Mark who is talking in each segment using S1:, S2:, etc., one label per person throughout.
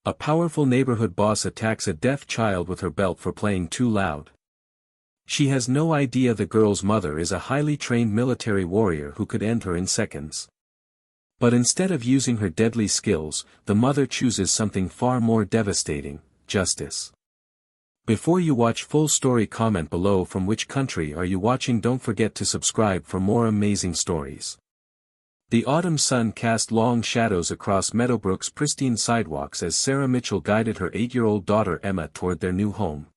S1: A powerful neighborhood boss attacks a deaf child with her belt for playing too loud. She has no idea the girl's mother is a highly trained military warrior who could end her in seconds. But instead of using her deadly skills, the mother chooses something far more devastating: justice. Before you watch full story, comment below from which country are you watching. Don't forget to subscribe for more amazing stories. The autumn sun cast long shadows across Meadowbrook's pristine sidewalks as Sarah Mitchell guided her 8-year-old daughter Emma toward their new home.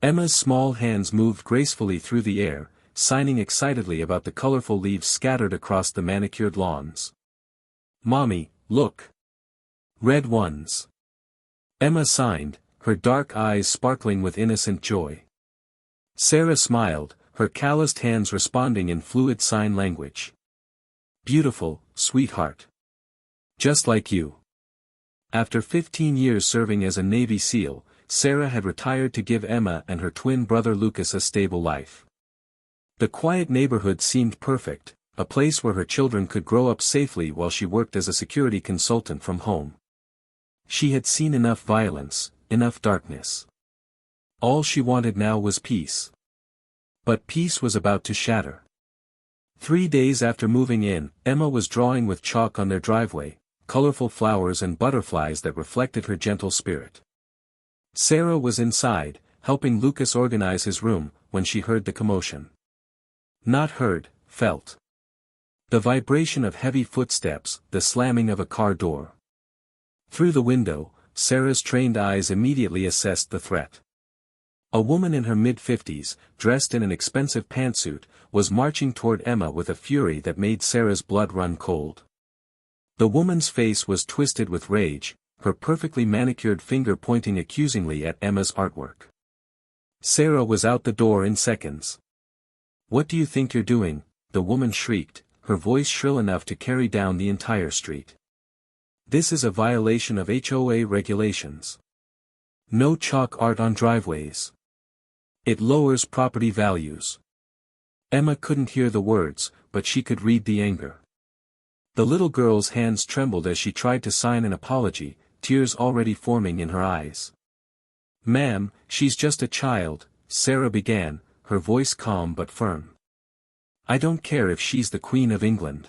S1: Emma's small hands moved gracefully through the air, signing excitedly about the colorful leaves scattered across the manicured lawns. "Mommy, look! Red ones!" Emma signed, her dark eyes sparkling with innocent joy. Sarah smiled, her calloused hands responding in fluid sign language. "Beautiful, sweetheart. Just like you." After 15 years serving as a Navy SEAL, Sarah had retired to give Emma and her twin brother Lucas a stable life. The quiet neighborhood seemed perfect, a place where her children could grow up safely while she worked as a security consultant from home. She had seen enough violence, enough darkness. All she wanted now was peace. But peace was about to shatter. 3 days after moving in, Emma was drawing with chalk on their driveway, colorful flowers and butterflies that reflected her gentle spirit. Sarah was inside, helping Lucas organize his room, when she heard the commotion. Not heard, felt. The vibration of heavy footsteps, the slamming of a car door. Through the window, Sarah's trained eyes immediately assessed the threat. A woman in her mid-50s, dressed in an expensive pantsuit, was marching toward Emma with a fury that made Sarah's blood run cold. The woman's face was twisted with rage, her perfectly manicured finger pointing accusingly at Emma's artwork. Sarah was out the door in seconds. "What do you think you're doing?" the woman shrieked, her voice shrill enough to carry down the entire street. "This is a violation of HOA regulations. No chalk art on driveways. It lowers property values." Emma couldn't hear the words, but she could read the anger. The little girl's hands trembled as she tried to sign an apology, tears already forming in her eyes. "Ma'am, she's just a child," Sarah began, her voice calm but firm. "I don't care if she's the Queen of England.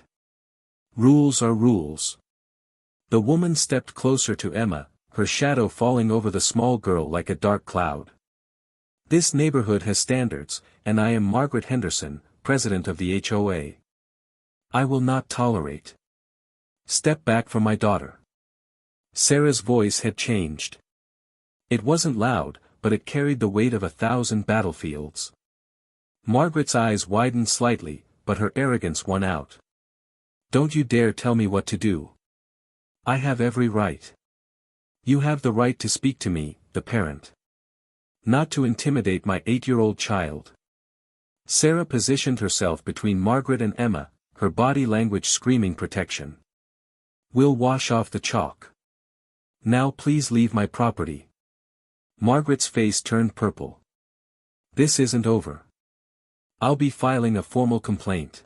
S1: Rules are rules." The woman stepped closer to Emma, her shadow falling over the small girl like a dark cloud. "This neighborhood has standards, and I am Margaret Henderson, president of the HOA. I will not tolerate. Step back from my daughter." Sarah's voice had changed. It wasn't loud, but it carried the weight of 1,000 battlefields. Margaret's eyes widened slightly, but her arrogance won out. "Don't you dare tell me what to do. I have every right. You have the right to speak to me, the parent. Not to intimidate my 8-year-old child." Sarah positioned herself between Margaret and Emma, her body language screaming protection. "We'll wash off the chalk. Now please leave my property." Margaret's face turned purple. "This isn't over. I'll be filing a formal complaint.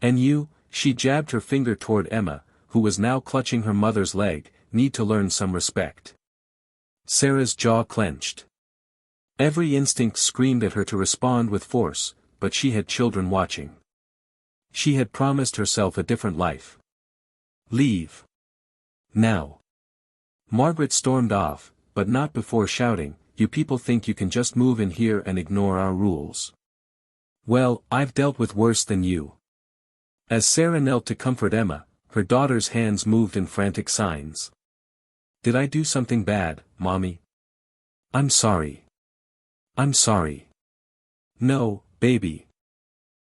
S1: And you," she jabbed her finger toward Emma, who was now clutching her mother's leg, "need to learn some respect." Sarah's jaw clenched. Every instinct screamed at her to respond with force, but she had children watching. She had promised herself a different life. "Leave. Now." Margaret stormed off, but not before shouting, "You people think you can just move in here and ignore our rules? Well, I've dealt with worse than you." As Sarah knelt to comfort Emma, her daughter's hands moved in frantic signs. "Did I do something bad, Mommy? I'm sorry. I'm sorry." "No, baby.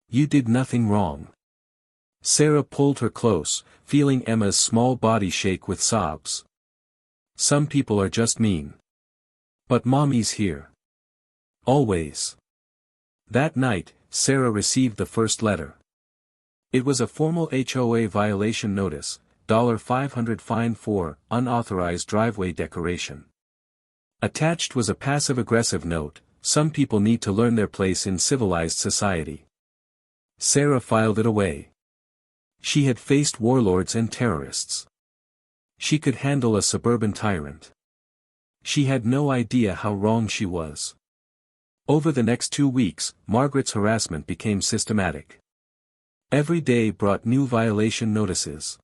S1: You did nothing wrong." Sarah pulled her close, feeling Emma's small body shake with sobs. "Some people are just mean. But Mommy's here. Always." That night, Sarah received the first letter. It was a formal HOA violation notice, $500 fine for unauthorized driveway decoration. Attached was a passive-aggressive note: "Some people need to learn their place in civilized society." Sarah filed it away. She had faced warlords and terrorists. She could handle a suburban tyrant. She had no idea how wrong she was. Over the next 2 weeks, Margaret's harassment became systematic. Every day brought new violation notices.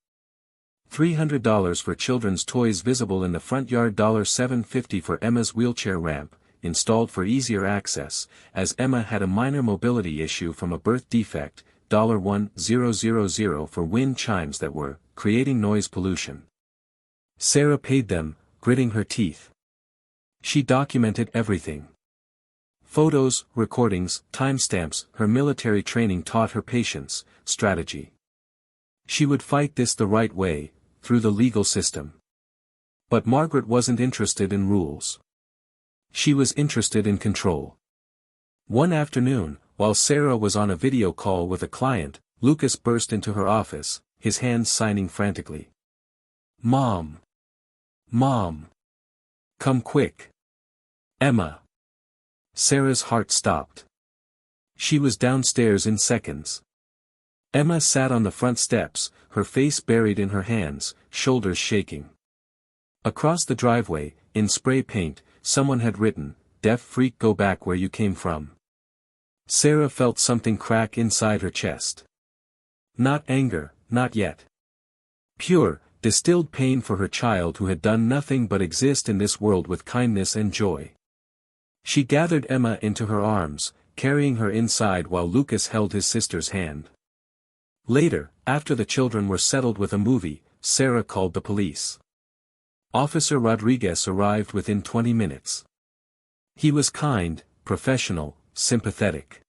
S1: $300 for children's toys visible in the front yard, $7.50 for Emma's wheelchair ramp, installed for easier access, as Emma had a minor mobility issue from a birth defect, $1,000 for wind chimes that were creating noise pollution. Sarah paid them, gritting her teeth. She documented everything. Photos, recordings, timestamps. Her military training taught her patience, strategy. She would fight this the right way, through the legal system. But Margaret wasn't interested in rules. She was interested in control. One afternoon, while Sarah was on a video call with a client, Lucas burst into her office, his hands signing frantically. "Mom! Mom! Come quick! Emma!" Sarah's heart stopped. She was downstairs in seconds. Emma sat on the front steps, her face buried in her hands, shoulders shaking. Across the driveway, in spray paint, someone had written, "Deaf freak, go back where you came from." Sarah felt something crack inside her chest. Not anger, not yet. Pure, distilled pain for her child who had done nothing but exist in this world with kindness and joy. She gathered Emma into her arms, carrying her inside while Lucas held his sister's hand. Later, after the children were settled with a movie, Sarah called the police. Officer Rodriguez arrived within 20 minutes. He was kind, professional, sympathetic.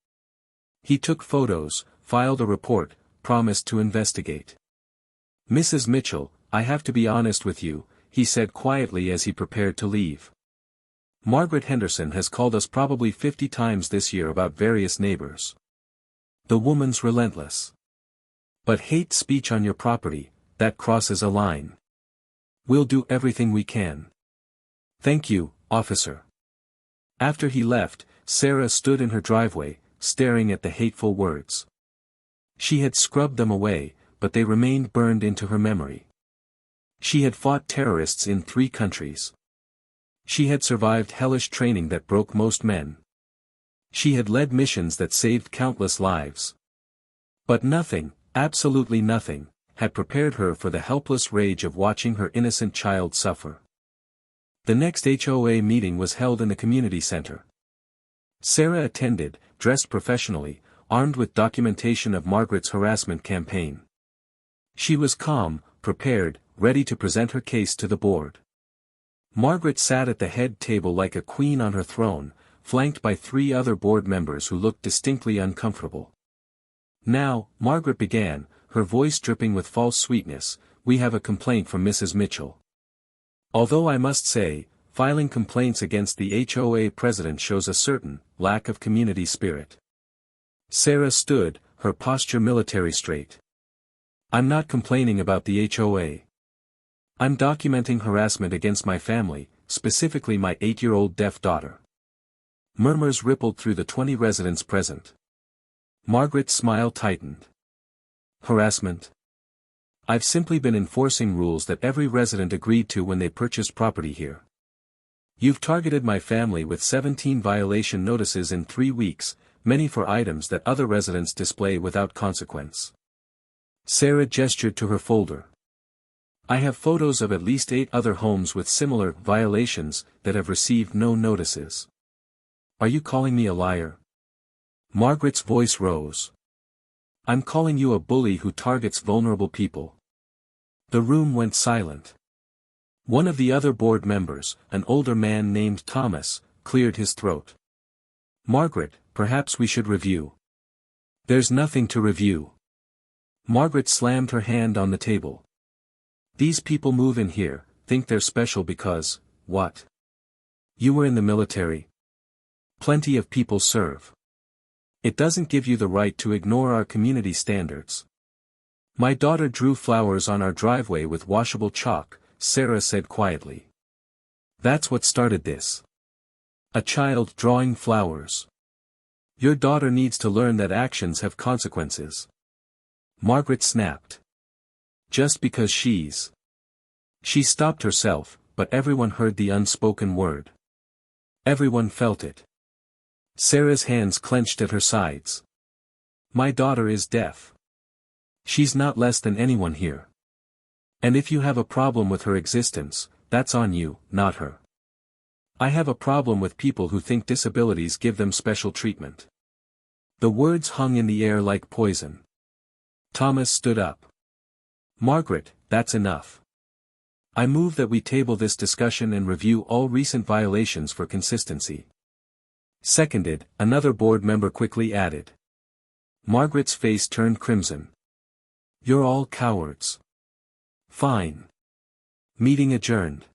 S1: He took photos, filed a report, promised to investigate. "Mrs. Mitchell, I have to be honest with you," he said quietly as he prepared to leave. "Margaret Henderson has called us probably 50 times this year about various neighbors. The woman's relentless. But hate speech on your property, that crosses a line. We'll do everything we can. Thank you, officer." After he left, Sarah stood in her driveway, staring at the hateful words. She had scrubbed them away, but they remained burned into her memory. She had fought terrorists in 3 countries. She had survived hellish training that broke most men. She had led missions that saved countless lives. But nothing, absolutely nothing, had prepared her for the helpless rage of watching her innocent child suffer. The next HOA meeting was held in the community center. Sarah attended, dressed professionally, armed with documentation of Margaret's harassment campaign. She was calm, prepared, ready to present her case to the board. Margaret sat at the head table like a queen on her throne, flanked by 3 other board members who looked distinctly uncomfortable. "Now," Margaret began, her voice dripping with false sweetness, "we have a complaint from Mrs. Mitchell. Although I must say, filing complaints against the HOA president shows a certain lack of community spirit." Sarah stood, her posture military straight. "I'm not complaining about the HOA. I'm documenting harassment against my family, specifically my 8-year-old deaf daughter." Murmurs rippled through the 20 residents present. Margaret's smile tightened. "Harassment? I've simply been enforcing rules that every resident agreed to when they purchased property here. You've targeted my family with 17 violation notices in 3 weeks, many for items that other residents display without consequence." Sarah gestured to her folder. "I have photos of at least 8 other homes with similar violations that have received no notices. Are you calling me a liar?" Margaret's voice rose. "I'm calling you a bully who targets vulnerable people." The room went silent. One of the other board members, an older man named Thomas, cleared his throat. "Margaret, perhaps we should review." "There's nothing to review." Margaret slammed her hand on the table. "These people move in here, think they're special because, what? You were in the military. Plenty of people serve. It doesn't give you the right to ignore our community standards." "My daughter drew flowers on our driveway with washable chalk," Sarah said quietly. "That's what started this. A child drawing flowers. Your daughter needs to learn that actions have consequences." Margaret snapped. "Just because she's She stopped herself, but everyone heard the unspoken word. Everyone felt it. Sarah's hands clenched at her sides. My daughter is deaf. She's not less than anyone here. And if you have a problem with her existence, that's on you, not her. I have a problem with people who think disabilities give them special treatment. The words hung in the air like poison. Thomas stood up. Margaret, that's enough. I move that we table this discussion and review all recent violations for consistency. Seconded, another board member quickly added. Margaret's face turned crimson. You're all cowards. Fine. Meeting adjourned.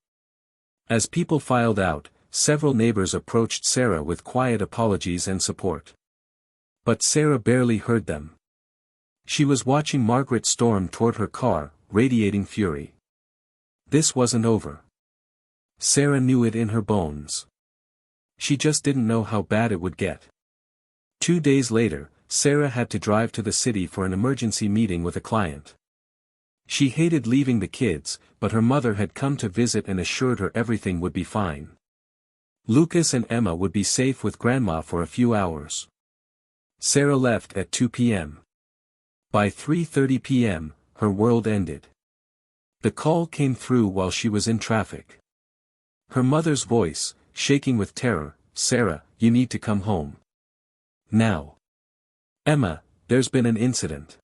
S1: As people filed out, several neighbors approached Sarah with quiet apologies and support. But Sarah barely heard them. She was watching Margaret storm toward her car, radiating fury. This wasn't over. Sarah knew it in her bones. She just didn't know how bad it would get. 2 days later, Sarah had to drive to the city for an emergency meeting with a client. She hated leaving the kids, but her mother had come to visit and assured her everything would be fine. Lucas and Emma would be safe with Grandma for a few hours. Sarah left at 2 p.m. By 3:30 p.m., her world ended. The call came through while she was in traffic. Her mother's voice, shaking with terror, Sarah, you need to come home. Now. Emma, there's been an incident.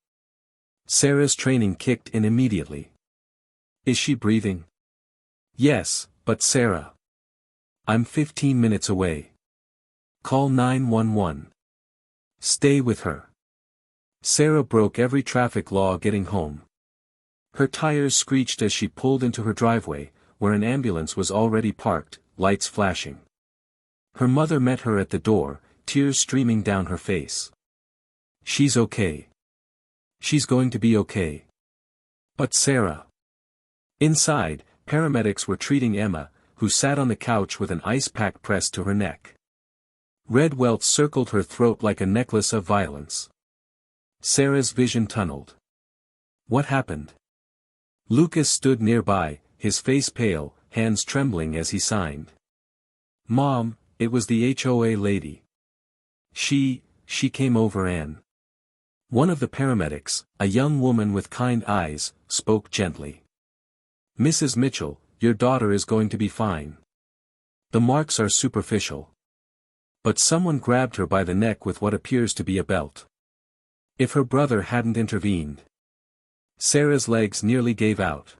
S1: Sarah's training kicked in immediately. Is she breathing? Yes, but Sarah. I'm 15 minutes away. Call 911. Stay with her. Sarah broke every traffic law getting home. Her tires screeched as she pulled into her driveway, where an ambulance was already parked, lights flashing. Her mother met her at the door, tears streaming down her face. She's okay. She's going to be okay. But Sarah. Inside, paramedics were treating Emma, who sat on the couch with an ice pack pressed to her neck. Red welts circled her throat like a necklace of violence. Sarah's vision tunneled. What happened? Lucas stood nearby, his face pale, hands trembling as he signed. Mom, it was the HOA lady. She came over and... One of the paramedics, a young woman with kind eyes, spoke gently. Mrs. Mitchell, your daughter is going to be fine. The marks are superficial. But someone grabbed her by the neck with what appears to be a belt. If her brother hadn't intervened. Sarah's legs nearly gave out.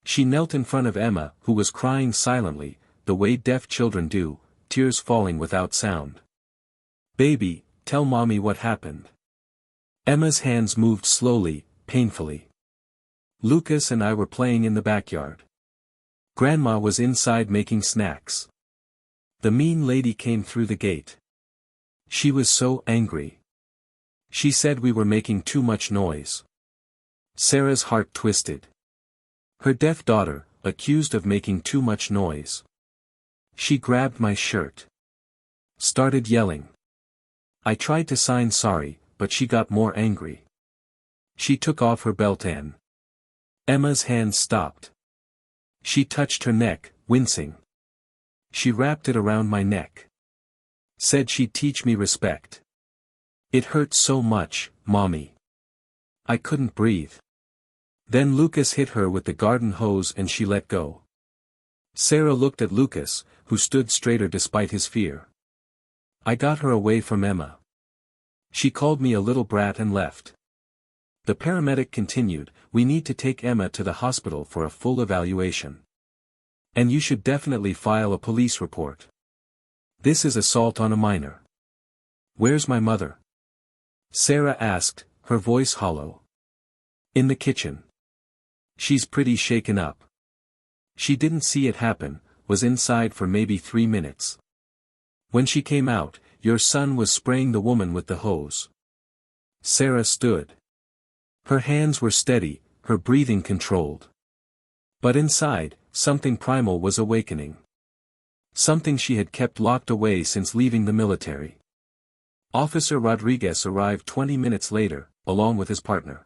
S1: She knelt in front of Emma, who was crying silently, the way deaf children do, tears falling without sound. Baby, tell mommy what happened. Emma's hands moved slowly, painfully. Lucas and I were playing in the backyard. Grandma was inside making snacks. The mean lady came through the gate. She was so angry. She said we were making too much noise. Sarah's heart twisted. Her deaf daughter, accused of making too much noise. She grabbed my shirt. Started yelling. I tried to sign sorry, but she got more angry. She took off her belt and... Emma's hands stopped. She touched her neck, wincing. She wrapped it around my neck. Said she'd teach me respect. It hurt so much, Mommy. I couldn't breathe. Then Lucas hit her with the garden hose and she let go. Sarah looked at Lucas, who stood straighter despite his fear. I got her away from Emma. She called me a little brat and left. The paramedic continued, we need to take Emma to the hospital for a full evaluation. And you should definitely file a police report. This is assault on a minor. Where's my mother? Sarah asked, her voice hollow. In the kitchen. She's pretty shaken up. She didn't see it happen, was inside for maybe 3 minutes. When she came out, your son was spraying the woman with the hose. Sarah stood. Her hands were steady, her breathing controlled. But inside, something primal was awakening. Something she had kept locked away since leaving the military. Officer Rodriguez arrived 20 minutes later, along with his partner.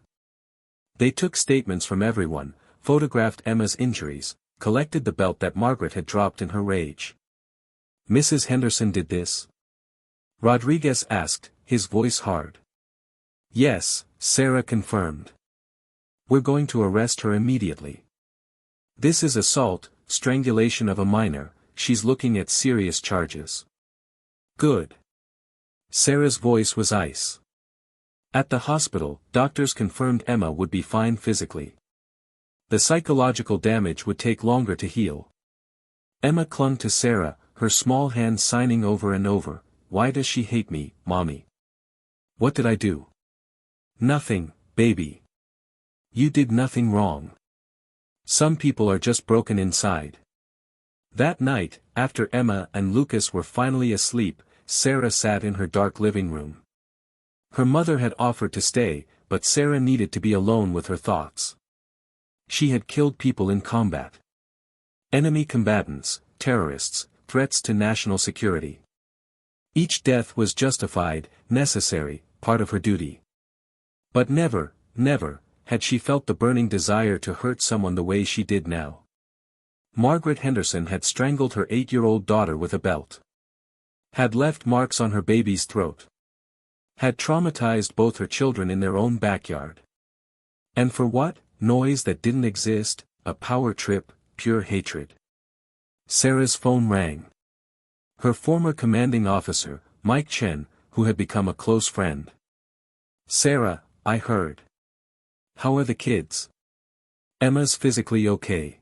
S1: They took statements from everyone, photographed Emma's injuries, collected the belt that Margaret had dropped in her rage. "Mrs. Henderson did this?" Rodriguez asked, his voice hard. "Yes," Sarah confirmed. "We're going to arrest her immediately. This is assault, strangulation of a minor, she's looking at serious charges." "Good." Sarah's voice was ice. At the hospital, doctors confirmed Emma would be fine physically. The psychological damage would take longer to heal. Emma clung to Sarah, her small hands signing over and over, "Why does she hate me, Mommy? What did I do?" "Nothing, baby. You did nothing wrong. Some people are just broken inside." That night, after Emma and Lucas were finally asleep, Sarah sat in her dark living room. Her mother had offered to stay, but Sarah needed to be alone with her thoughts. She had killed people in combat. Enemy combatants, terrorists, threats to national security. Each death was justified, necessary, part of her duty. But never, never, had she felt the burning desire to hurt someone the way she did now. Margaret Henderson had strangled her 8-year-old daughter with a belt. Had left marks on her baby's throat. Had traumatized both her children in their own backyard. And for what? Noise that didn't exist, a power trip, pure hatred. Sarah's phone rang. Her former commanding officer, Mike Chen, who had become a close friend. "Sarah, I heard. How are the kids? Emma's physically okay.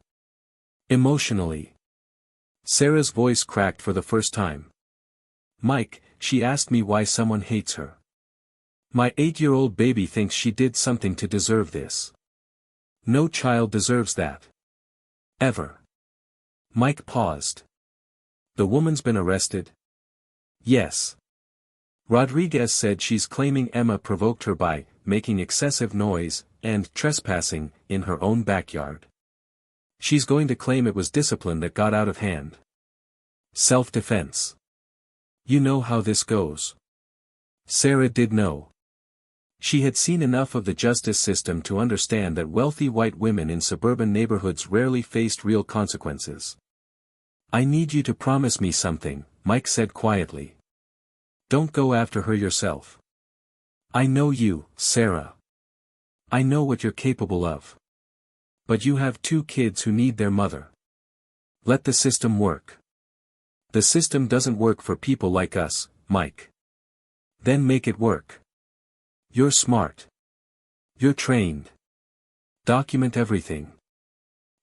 S1: Emotionally?" Sarah's voice cracked for the first time. "Mike, she asked me why someone hates her. My 8-year-old baby thinks she did something to deserve this. No child deserves that. Ever." Mike paused. "The woman's been arrested?" "Yes. Rodriguez said she's claiming Emma provoked her by making excessive noise and trespassing in her own backyard. She's going to claim it was discipline that got out of hand. Self-defense. You know how this goes." Sarah did know. She had seen enough of the justice system to understand that wealthy white women in suburban neighborhoods rarely faced real consequences. "I need you to promise me something," Mike said quietly. "Don't go after her yourself. I know you, Sarah. I know what you're capable of. But you have 2 kids who need their mother. Let the system work. The system doesn't work for people like us, Mike. Then make it work. You're smart. You're trained. Document everything.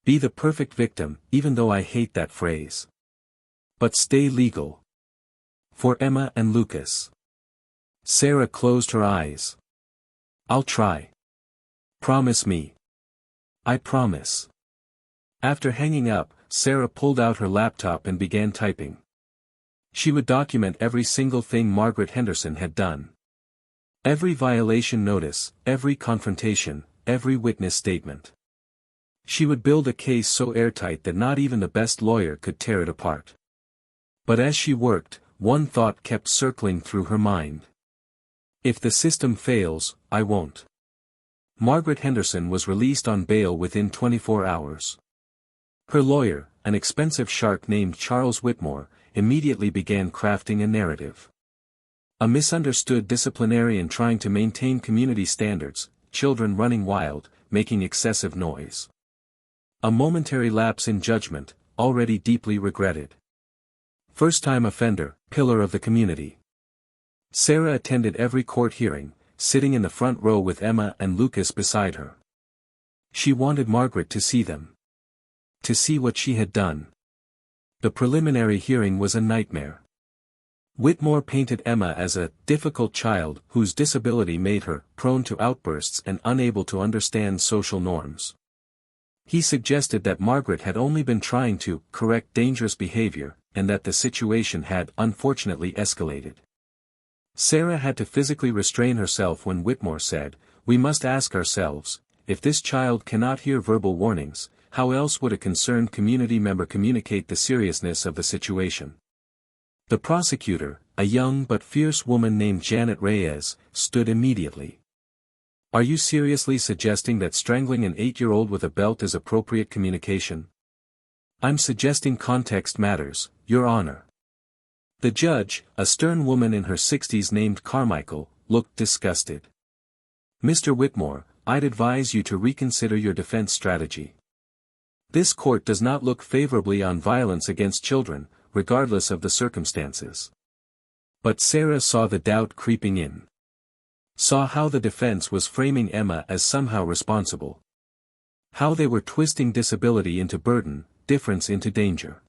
S1: Be the perfect victim, even though I hate that phrase. But stay legal. For Emma and Lucas." Sarah closed her eyes. "I'll try. Promise me." "I promise." After hanging up, Sarah pulled out her laptop and began typing. She would document every single thing Margaret Henderson had done. Every violation notice, every confrontation, every witness statement. She would build a case so airtight that not even the best lawyer could tear it apart. But as she worked, one thought kept circling through her mind. If the system fails, I won't. Margaret Henderson was released on bail within 24 hours. Her lawyer, an expensive shark named Charles Whitmore, immediately began crafting a narrative. A misunderstood disciplinarian trying to maintain community standards, children running wild, making excessive noise. A momentary lapse in judgment, already deeply regretted. First-time offender, pillar of the community. Sarah attended every court hearing, sitting in the front row with Emma and Lucas beside her. She wanted Margaret to see them. To see what she had done. The preliminary hearing was a nightmare. Whitmore painted Emma as a difficult child whose disability made her prone to outbursts and unable to understand social norms. He suggested that Margaret had only been trying to correct dangerous behavior, and that the situation had unfortunately escalated. Sarah had to physically restrain herself when Whitmore said, "We must ask ourselves, if this child cannot hear verbal warnings, how else would a concerned community member communicate the seriousness of the situation?" The prosecutor, a young but fierce woman named Janet Reyes, stood immediately. Are you seriously suggesting that strangling an 8-year-old with a belt is appropriate communication? I'm suggesting context matters, Your Honor. The judge, a stern woman in her 60s named Carmichael, looked disgusted. Mr. Whitmore, I'd advise you to reconsider your defense strategy. This court does not look favorably on violence against children, regardless of the circumstances. But Sarah saw the doubt creeping in. Saw how the defense was framing Emma as somehow responsible. How they were twisting disability into burden, difference into danger.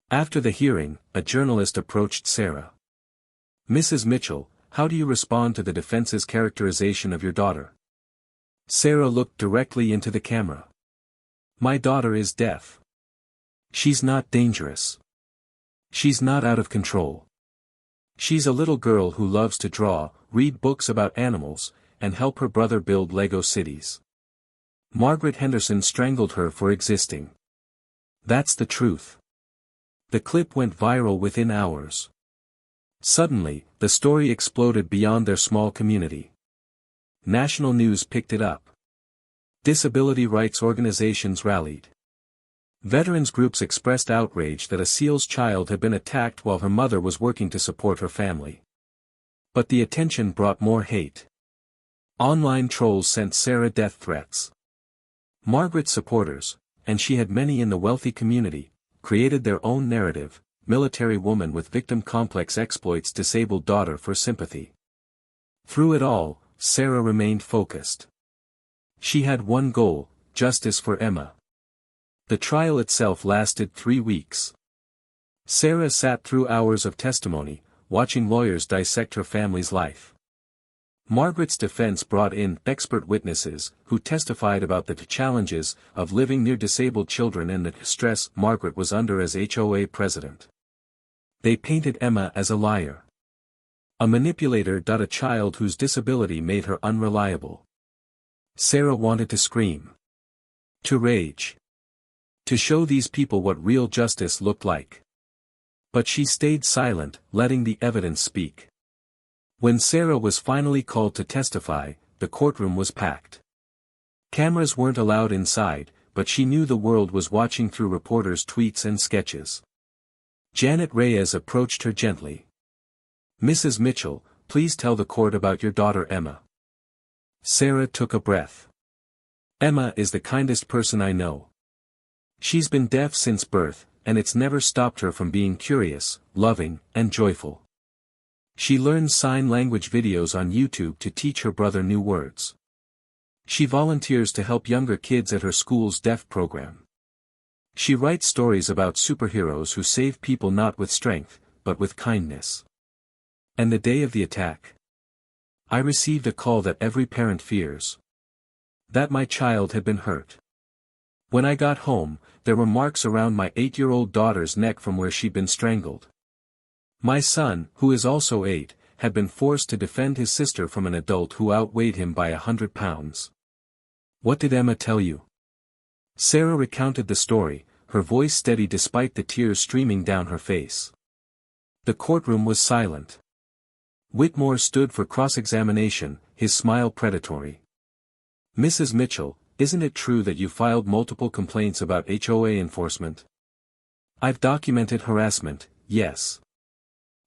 S1: After the hearing, a journalist approached Sarah. Mrs. Mitchell, how do you respond to the defense's characterization of your daughter? Sarah looked directly into the camera. My daughter is deaf. She's not dangerous. She's not out of control. She's a little girl who loves to draw, read books about animals, and help her brother build Lego cities. Margaret Henderson strangled her for existing. That's the truth. The clip went viral within hours. Suddenly, the story exploded beyond their small community. National news picked it up. Disability rights organizations rallied. Veterans groups expressed outrage that a SEAL's child had been attacked while her mother was working to support her family. But the attention brought more hate. Online trolls sent Sarah death threats. Margaret's supporters, and she had many in the wealthy community, created their own narrative, military woman with victim complex exploits disabled daughter for sympathy. Through it all, Sarah remained focused. She had one goal, justice for Emma. The trial itself lasted 3 weeks. Sarah sat through hours of testimony, watching lawyers dissect her family's life. Margaret's defense brought in expert witnesses who testified about the challenges of living near disabled children and the stress Margaret was under as HOA president. They painted Emma as a liar. A manipulator. A child whose disability made her unreliable. Sarah wanted to scream. To rage. To show these people what real justice looked like. But she stayed silent, letting the evidence speak. When Sarah was finally called to testify, the courtroom was packed. Cameras weren't allowed inside, but she knew the world was watching through reporters' tweets and sketches. Janet Reyes approached her gently. Mrs. Mitchell, please tell the court about your daughter Emma. Sarah took a breath. Emma is the kindest person I know. She's been deaf since birth, and it's never stopped her from being curious, loving, and joyful. She learns sign language videos on YouTube to teach her brother new words. She volunteers to help younger kids at her school's deaf program. She writes stories about superheroes who save people not with strength, but with kindness. And the day of the attack, I received a call that every parent fears. That my child had been hurt. When I got home, there were marks around my 8-year-old daughter's neck from where she'd been strangled. My son, who is also 8, had been forced to defend his sister from an adult who outweighed him by 100 pounds. What did Emma tell you? Sarah recounted the story, her voice steady despite the tears streaming down her face. The courtroom was silent. Whitmore stood for cross-examination, his smile predatory. Mrs. Mitchell, isn't it true that you filed multiple complaints about HOA enforcement? I've documented harassment, yes.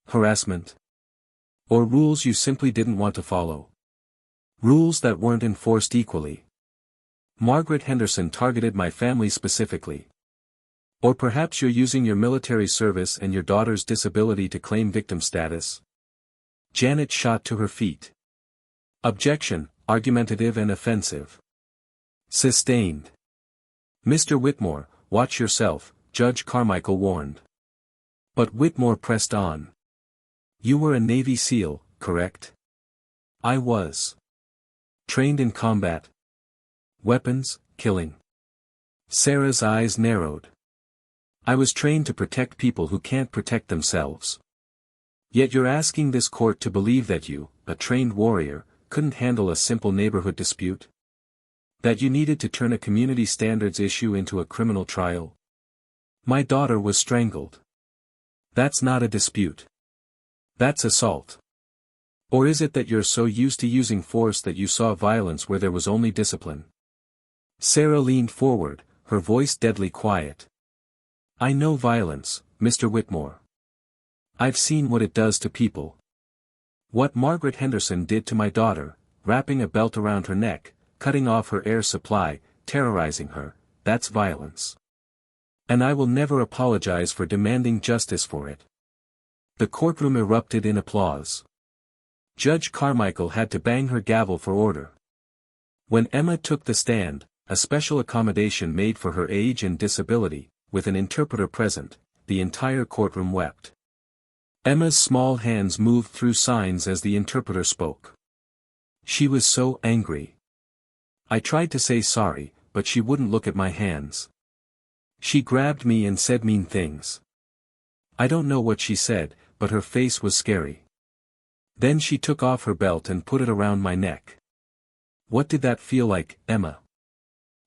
S1: Harassment? Or rules you simply didn't want to follow? Rules that weren't enforced equally. Margaret Henderson targeted my family specifically. Or perhaps you're using your military service and your daughter's disability to claim victim status? Janet shot to her feet. Objection, argumentative and offensive. Sustained. Mr. Whitmore, watch yourself, Judge Carmichael warned. But Whitmore pressed on. You were a Navy SEAL, correct? I was. Trained in combat. Weapons, killing. Sarah's eyes narrowed. I was trained to protect people who can't protect themselves. Yet you're asking this court to believe that you, a trained warrior, couldn't handle a simple neighborhood dispute? That you needed to turn a community standards issue into a criminal trial? My daughter was strangled. That's not a dispute. That's assault. Or is it that you're so used to using force that you saw violence where there was only discipline? Sarah leaned forward, her voice deadly quiet. I know violence, Mr. Whitmore. I've seen what it does to people. What Margaret Henderson did to my daughter, wrapping a belt around her neck, cutting off her air supply, terrorizing her, that's violence. And I will never apologize for demanding justice for it. The courtroom erupted in applause. Judge Carmichael had to bang her gavel for order. When Emma took the stand, a special accommodation made for her age and disability, with an interpreter present, the entire courtroom wept. Emma's small hands moved through signs as the interpreter spoke. She was so angry. I tried to say sorry, but she wouldn't look at my hands. She grabbed me and said mean things. I don't know what she said, but her face was scary. Then she took off her belt and put it around my neck. What did that feel like, Emma?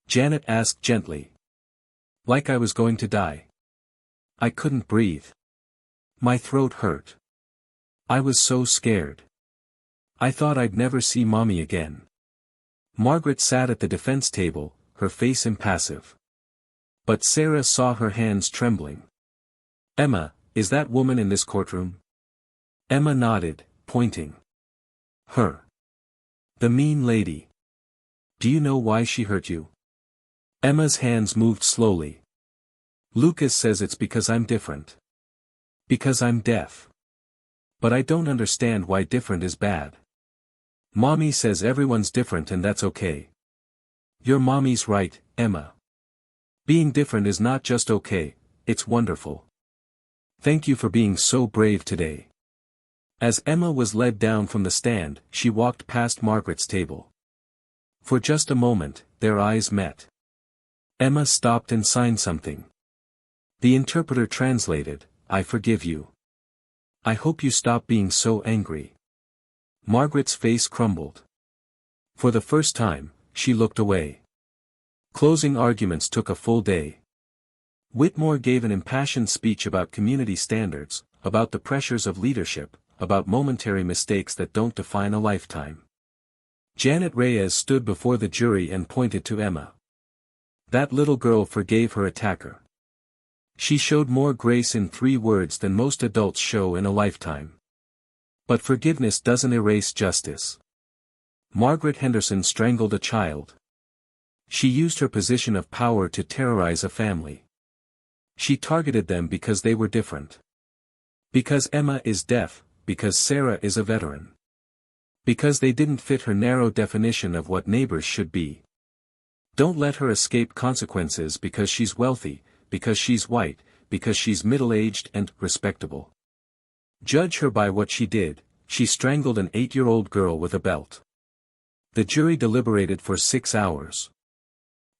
S1: Janet asked gently. Like I was going to die. I couldn't breathe. My throat hurt. I was so scared. I thought I'd never see Mommy again. Margaret sat at the defense table, her face impassive. But Sarah saw her hands trembling. Emma, is that woman in this courtroom? Emma nodded, pointing. Her. The mean lady. Do you know why she hurt you? Emma's hands moved slowly. Lucas says it's because I'm different. Because I'm deaf. But I don't understand why different is bad. Mommy says everyone's different and that's okay. Your mommy's right, Emma. Being different is not just okay, it's wonderful. Thank you for being so brave today. As Emma was led down from the stand, she walked past Margaret's table. For just a moment, their eyes met. Emma stopped and signed something. The interpreter translated, I forgive you. I hope you stop being so angry. Margaret's face crumbled. For the first time, she looked away. Closing arguments took a full day. Whitmore gave an impassioned speech about community standards, about the pressures of leadership, about momentary mistakes that don't define a lifetime. Janet Reyes stood before the jury and pointed to Emma. That little girl forgave her attacker. She showed more grace in 3 words than most adults show in a lifetime. But forgiveness doesn't erase justice. Margaret Henderson strangled a child. She used her position of power to terrorize a family. She targeted them because they were different. Because Emma is deaf, because Sarah is a veteran. Because they didn't fit her narrow definition of what neighbors should be. Don't let her escape consequences because she's wealthy, because she's white, because she's middle-aged and respectable. Judge her by what she did. She strangled an 8-year-old girl with a belt. The jury deliberated for 6 hours.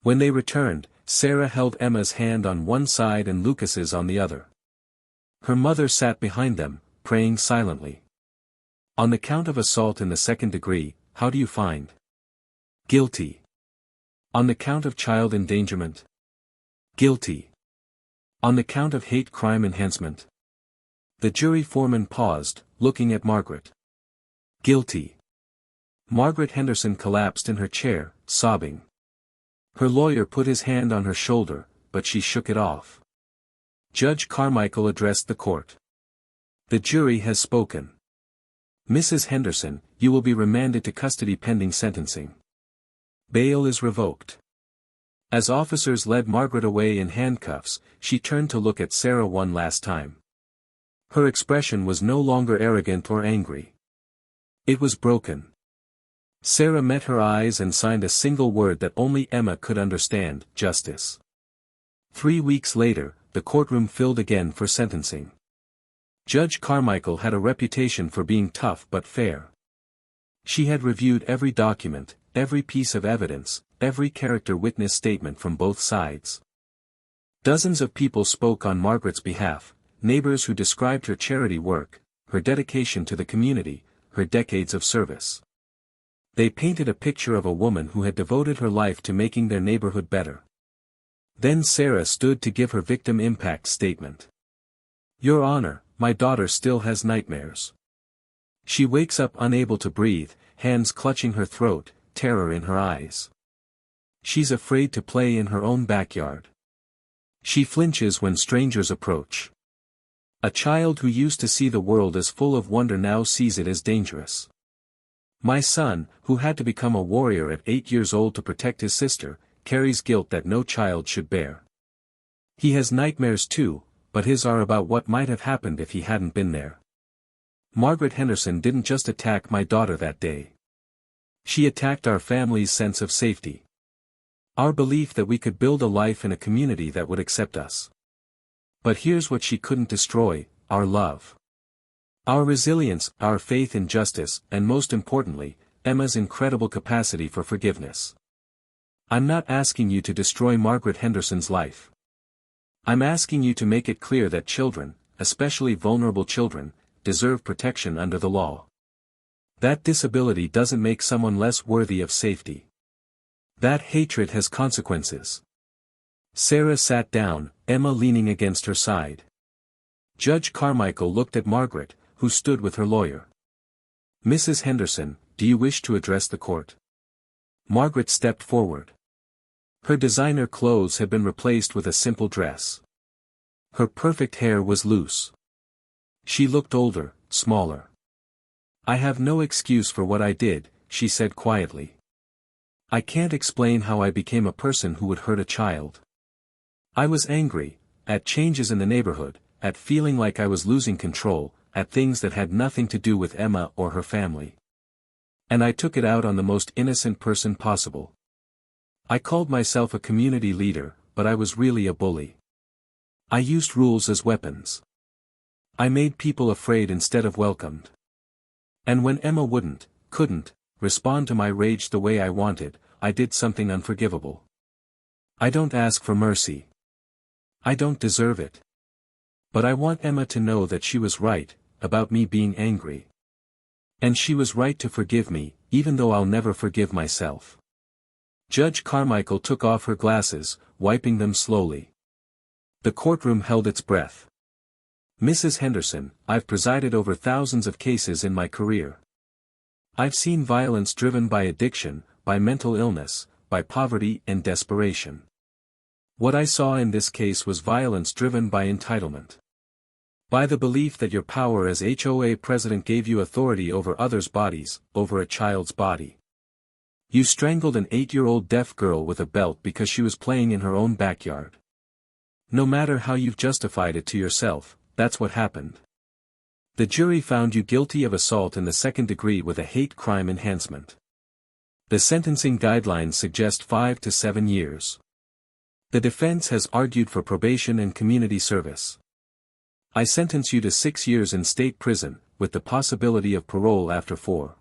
S1: When they returned, Sarah held Emma's hand on one side and Lucas's on the other. Her mother sat behind them, praying silently. On the count of assault in the 2nd degree, how do you find? Guilty. On the count of child endangerment? Guilty. On the count of hate crime enhancement? The jury foreman paused, looking at Margaret. Guilty. Margaret Henderson collapsed in her chair, sobbing. Her lawyer put his hand on her shoulder, but she shook it off. Judge Carmichael addressed the court. The jury has spoken. Mrs. Henderson, you will be remanded to custody pending sentencing. Bail is revoked. As officers led Margaret away in handcuffs, she turned to look at Sarah one last time. Her expression was no longer arrogant or angry. It was broken. Sarah met her eyes and signed a single word that only Emma could understand, justice. 3 weeks later, the courtroom filled again for sentencing. Judge Carmichael had a reputation for being tough but fair. She had reviewed every document, every piece of evidence, every character witness statement from both sides. Dozens of people spoke on Margaret's behalf, neighbors who described her charity work, her dedication to the community, her decades of service. They painted a picture of a woman who had devoted her life to making their neighborhood better. Then Sarah stood to give her victim impact statement. Your Honor, my daughter still has nightmares. She wakes up unable to breathe, hands clutching her throat, terror in her eyes. She's afraid to play in her own backyard. She flinches when strangers approach. A child who used to see the world as full of wonder now sees it as dangerous. My son, who had to become a warrior at 8 years old to protect his sister, carries guilt that no child should bear. He has nightmares too, but his are about what might have happened if he hadn't been there. Margaret Henderson didn't just attack my daughter that day. She attacked our family's sense of safety. Our belief that we could build a life in a community that would accept us. But here's what she couldn't destroy: our love. Our resilience, our faith in justice, and most importantly, Emma's incredible capacity for forgiveness. I'm not asking you to destroy Margaret Henderson's life. I'm asking you to make it clear that children, especially vulnerable children, deserve protection under the law. That disability doesn't make someone less worthy of safety. That hatred has consequences. Sarah sat down, Emma leaning against her side. Judge Carmichael looked at Margaret, who stood with her lawyer. Mrs. Henderson, do you wish to address the court? Margaret stepped forward. Her designer clothes had been replaced with a simple dress. Her perfect hair was loose. She looked older, smaller. I have no excuse for what I did, she said quietly. I can't explain how I became a person who would hurt a child. I was angry, at changes in the neighborhood, at feeling like I was losing control, at things that had nothing to do with Emma or her family. And I took it out on the most innocent person possible. I called myself a community leader, but I was really a bully. I used rules as weapons. I made people afraid instead of welcomed. And when Emma couldn't, respond to my rage the way I wanted, I did something unforgivable. I don't ask for mercy. I don't deserve it. But I want Emma to know that she was right, about me being angry. And she was right to forgive me, even though I'll never forgive myself. Judge Carmichael took off her glasses, wiping them slowly. The courtroom held its breath. Mrs. Henderson, I've presided over thousands of cases in my career. I've seen violence driven by addiction, by mental illness, by poverty and desperation. What I saw in this case was violence driven by entitlement. By the belief that your power as HOA president gave you authority over others' bodies, over a child's body. You strangled an 8-year-old deaf girl with a belt because she was playing in her own backyard. No matter how you've justified it to yourself, that's what happened. The jury found you guilty of assault in the second degree with a hate crime enhancement. The sentencing guidelines suggest 5 to 7 years. The defense has argued for probation and community service. I sentence you to 6 years in state prison, with the possibility of parole after 4.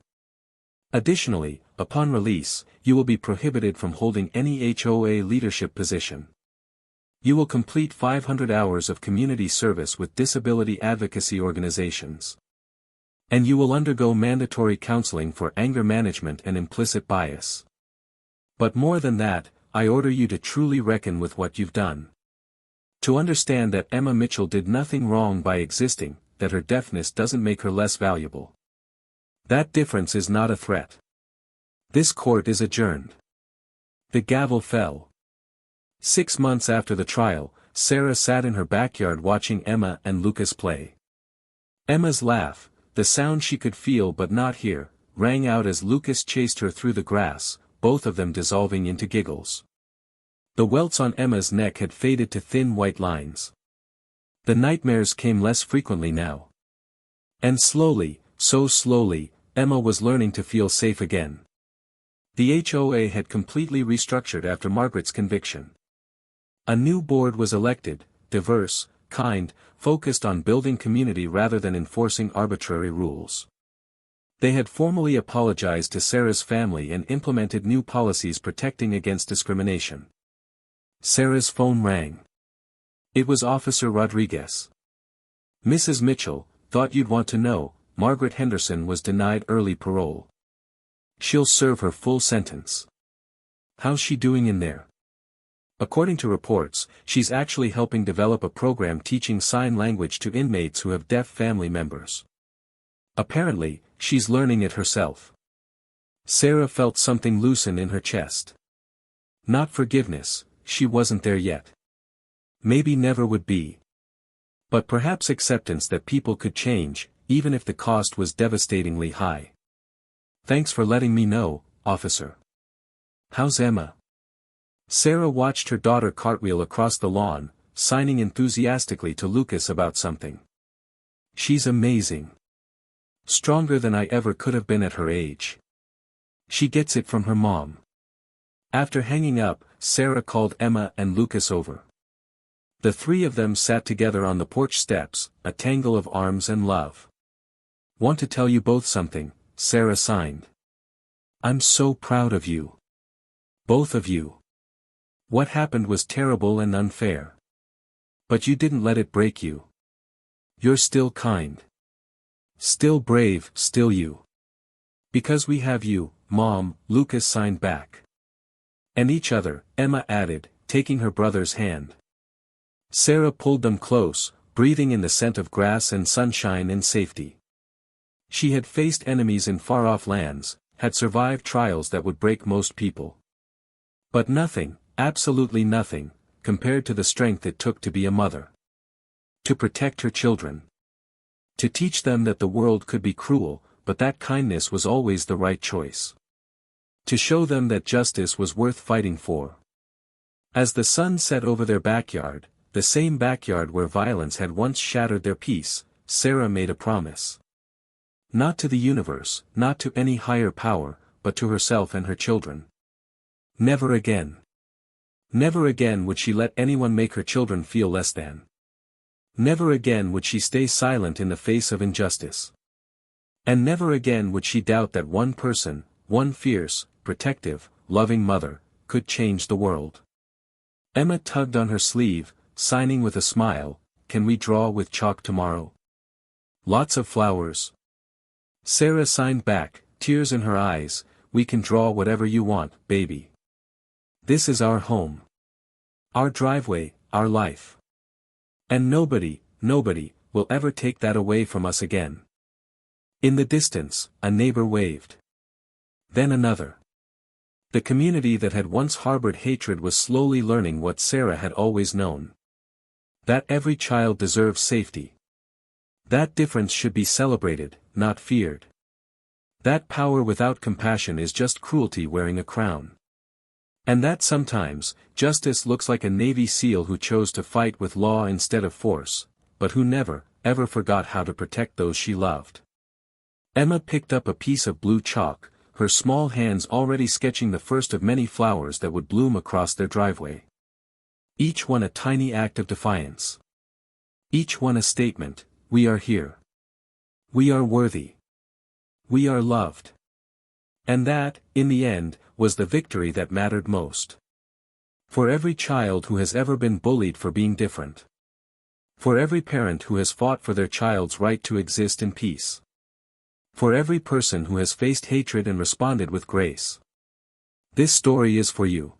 S1: Additionally, upon release, you will be prohibited from holding any HOA leadership position. You will complete 500 hours of community service with disability advocacy organizations. And you will undergo mandatory counseling for anger management and implicit bias. But more than that, I order you to truly reckon with what you've done. To understand that Emma Mitchell did nothing wrong by existing, that her deafness doesn't make her less valuable. That difference is not a threat. This court is adjourned. The gavel fell. 6 months after the trial, Sarah sat in her backyard watching Emma and Lucas play. Emma's laugh, the sound she could feel but not hear, rang out as Lucas chased her through the grass, both of them dissolving into giggles. The welts on Emma's neck had faded to thin white lines. The nightmares came less frequently now. And slowly, so slowly, Emma was learning to feel safe again. The HOA had completely restructured after Margaret's conviction. A new board was elected, diverse, kind, focused on building community rather than enforcing arbitrary rules. They had formally apologized to Sarah's family and implemented new policies protecting against discrimination. Sarah's phone rang. It was Officer Rodriguez. Mrs. Mitchell, thought you'd want to know, Margaret Henderson was denied early parole. She'll serve her full sentence. How's she doing in there? According to reports, she's actually helping develop a program teaching sign language to inmates who have deaf family members. Apparently, she's learning it herself. Sarah felt something loosen in her chest. Not forgiveness, she wasn't there yet. Maybe never would be. But perhaps acceptance that people could change, even if the cost was devastatingly high. Thanks for letting me know, officer. How's Emma? Sarah watched her daughter cartwheel across the lawn, signing enthusiastically to Lucas about something. She's amazing. Stronger than I ever could have been at her age. She gets it from her mom. After hanging up, Sarah called Emma and Lucas over. The three of them sat together on the porch steps, a tangle of arms and love. Want to tell you both something, Sarah signed. I'm so proud of you. Both of you. What happened was terrible and unfair. But you didn't let it break you. You're still kind. Still brave, still you. Because we have you, Mom, Lucas signed back. And each other, Emma added, taking her brother's hand. Sarah pulled them close, breathing in the scent of grass and sunshine and safety. She had faced enemies in far-off lands, had survived trials that would break most people. But nothing, absolutely nothing, compared to the strength it took to be a mother. To protect her children. To teach them that the world could be cruel, but that kindness was always the right choice. To show them that justice was worth fighting for. As the sun set over their backyard, the same backyard where violence had once shattered their peace, Sarah made a promise. Not to the universe, not to any higher power, but to herself and her children. Never again. Never again would she let anyone make her children feel less than. Never again would she stay silent in the face of injustice. And never again would she doubt that one person, one fierce, protective, loving mother, could change the world. Emma tugged on her sleeve, signing with a smile, "Can we draw with chalk tomorrow? Lots of flowers." Sarah signed back, tears in her eyes, "We can draw whatever you want, baby. This is our home. Our driveway, our life. And nobody, will ever take that away from us again." In the distance, a neighbor waved. Then another. The community that had once harbored hatred was slowly learning what Sarah had always known. That every child deserves safety. That difference should be celebrated, not feared. That power without compassion is just cruelty wearing a crown. And that sometimes, justice looks like a Navy SEAL who chose to fight with law instead of force, but who never, ever forgot how to protect those she loved. Emma picked up a piece of blue chalk, her small hands already sketching the first of many flowers that would bloom across their driveway. Each one a tiny act of defiance. Each one a statement, "We are here. We are worthy. We are loved." And that, in the end, was the victory that mattered most. For every child who has ever been bullied for being different. For every parent who has fought for their child's right to exist in peace. For every person who has faced hatred and responded with grace. This story is for you.